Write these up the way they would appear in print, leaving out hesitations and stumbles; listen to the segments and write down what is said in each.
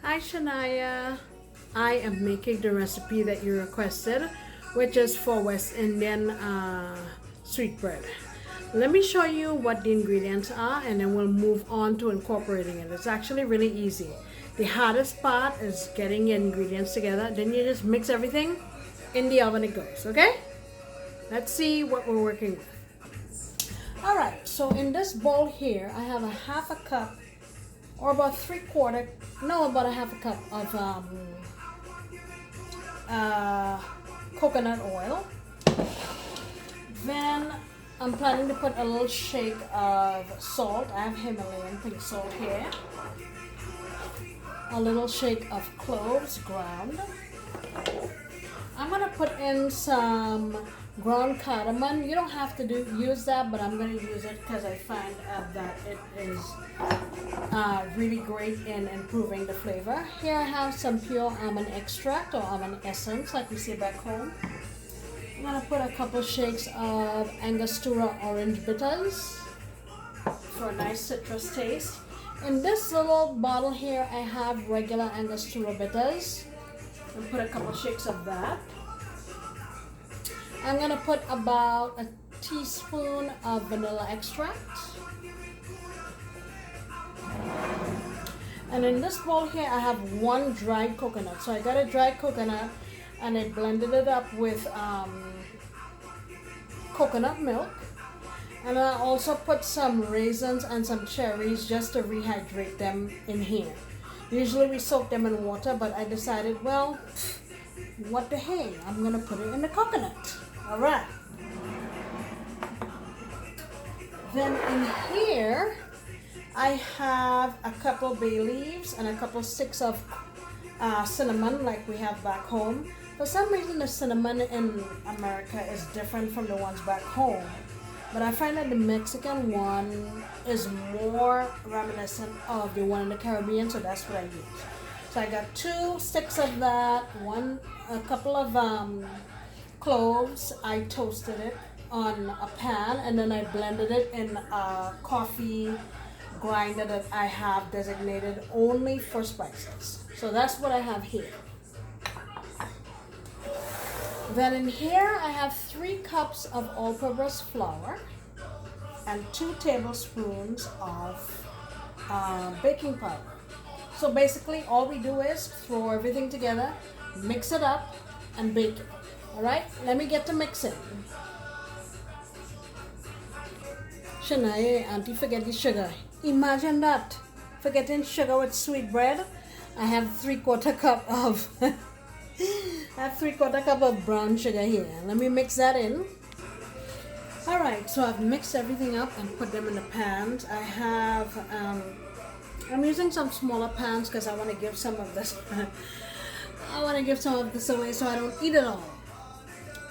Hi Shania, I am making the recipe that you requested, which is for West Indian sweetbread. Let me show you what the ingredients are and then we'll move on to incorporating it. It's actually really easy. The hardest part is getting your ingredients together. Then you just mix everything, in the oven it goes, okay? Let's see what we're working with. Alright, so in this bowl here, I have a half a cup or about about a half a cup of coconut oil. Then I'm planning to put a little shake of salt. I have Himalayan pink salt here. A little shake of cloves ground. I'm gonna put in some ground cardamom. You don't have to use that, but I'm gonna use it because I find that it is really great in improving the flavor. Here I have some pure almond extract or almond essence, like we say back home. I'm gonna put a couple shakes of Angostura Orange bitters for a nice citrus taste. In this little bottle here, I have regular Angostura bitters. I'll put a couple shakes of that. I'm gonna put about a teaspoon of vanilla extract. And in this bowl here, I have one dried coconut. So I got a dried coconut and I blended it up with coconut milk. And I also put some raisins and some cherries just to rehydrate them in here. Usually we soak them in water, but I decided, well, what the hey, I'm gonna put it in the coconut. All right. Then in here, I have a couple bay leaves and a couple sticks of cinnamon like we have back home. For some reason, the cinnamon in America is different from the ones back home. But I find that the Mexican one is more reminiscent of the one in the Caribbean, so that's what I use. So I got 2 sticks of that, a couple of cloves. I toasted it on a pan and then I blended it in a coffee grinder that I have designated only for spices. So that's what I have here. Then in here I have 3 cups of all-purpose flour and 2 tablespoons of baking powder. So basically all we do is throw everything together, mix it up and bake it. Alright, let me get to mixing. Shania, auntie forget the sugar. Imagine that, forgetting sugar with sweet bread. I have 3/4 cup of of brown sugar here. Let me mix that in. Alright, so I've mixed everything up and put them in the pans. I have, I'm using some smaller pans because I want to give some of this, away so I don't eat it all.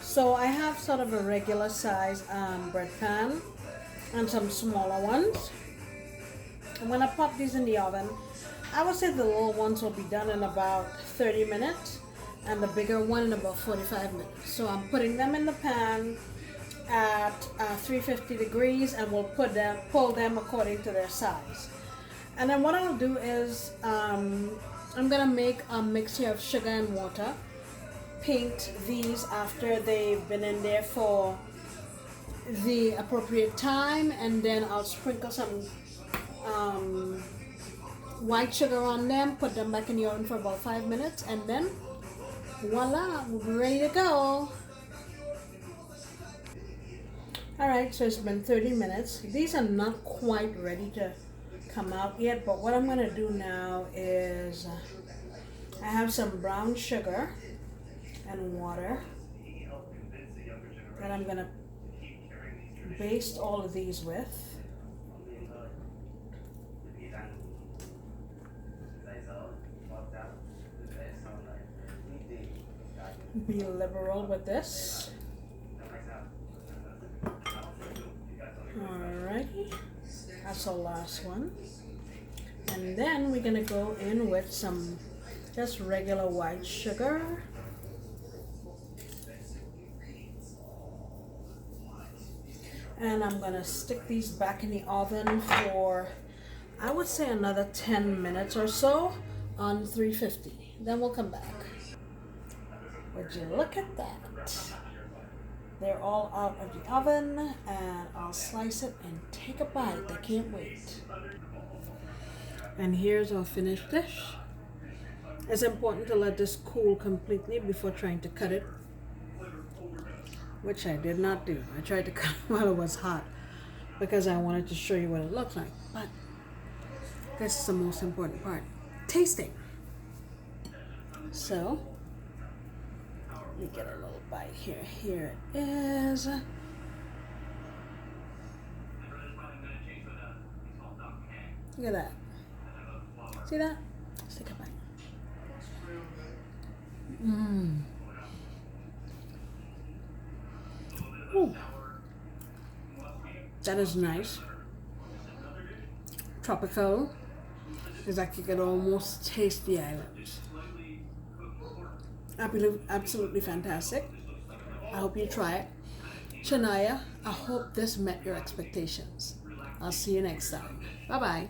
So I have sort of a regular size bread pan and some smaller ones. I'm going to pop these in the oven. I would say the little ones will be done in about 30 minutes and the bigger one in about 45 minutes. So I'm putting them in the pan at 350 degrees and we'll pull them according to their size. And then what I'll do is I'm going to make a mixture of sugar and water. Paint these after they've been in there for the appropriate time, and then I'll sprinkle some white sugar on them, put them back in the oven for about 5 minutes, and then voila, we'll be ready to go. Alright, so it's been 30 minutes. These are not quite ready to come out yet, but what I'm going to do now is I have some brown sugar and water that I'm going to baste all of these with. Be liberal with this. Alrighty, that's the last one. And then we're gonna go in with some just regular white sugar. And I'm gonna stick these back in the oven for, I would say, another 10 minutes or so on 350. Then we'll come back. Would you look at that? They're all out of the oven, and I'll slice it and take a bite. I can't wait. And here's our finished dish. It's important to let this cool completely before trying to cut it, which I did not do. I tried to cut it while it was hot because I wanted to show you what it looked like. But this is the most important part, tasting. So, let me get a little bite here. Here it is. Look at that. See that? Let's take a bite. Mmm. Ooh. That is nice. Tropical. It's like you can almost taste the islands. Absolutely fantastic. I hope you try it. Shenia, I hope this met your expectations. I'll see you next time. Bye-bye.